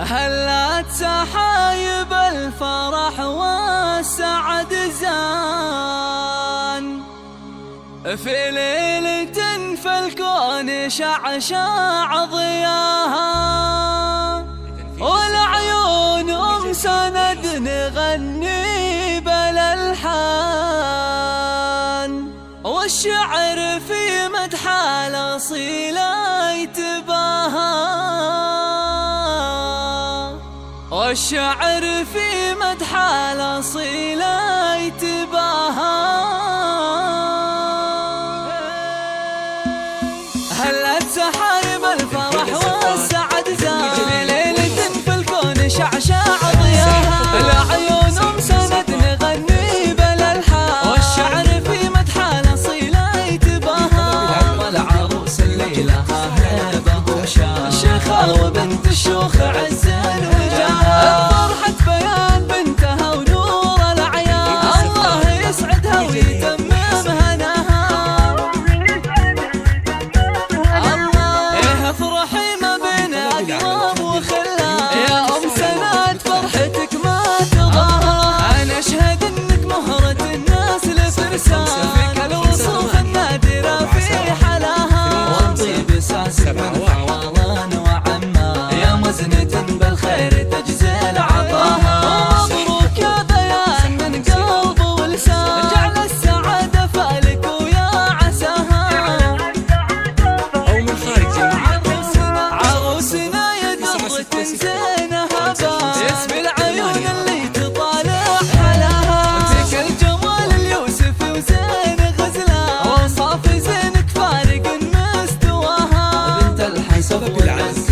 هلت سحايب الفرح والسعد زان في ليلة في الكون شعشع ضياها، والعيون سند نغني بالالحان، والشعر في مدح الاصيله يتباهى، والشعر في مدح الاصيله يتباهى. هلت سحايب الفرح والسعد زان في ليلة في الكون شعشع ضياها، العيون سند نغني بالالحان، والشعر في مدح الاصيله يتباهى. والعروس اللي لها هيبه وشان، شيخه وبنت الشيوخ عز الوجاه، فرحة بيان بنتها ونور الاعيان، الله يسعدها ويتمم هناها. الله افرحي ما بين اقرب وخلان، يا ام سند فرحتك ما تضاهى. انا اشهد انك مهرة الناس لفرسان، فيك الوصوف النادرة في حلاها، والطيب ساسك من حوالان وعما، يا مزنة بالخير تجزي العطاها. مبروك يا بيان من قلب ولسان، جعل السعادة فالك ويا عساها. أو من خارج عروسنا يا درة زينها بان، اسم العيون اللي تطالع حلاها، فيك الجمال اليوسف وزين غزلان، وصاف زينك فارق مستواها. بنت الحسب والعز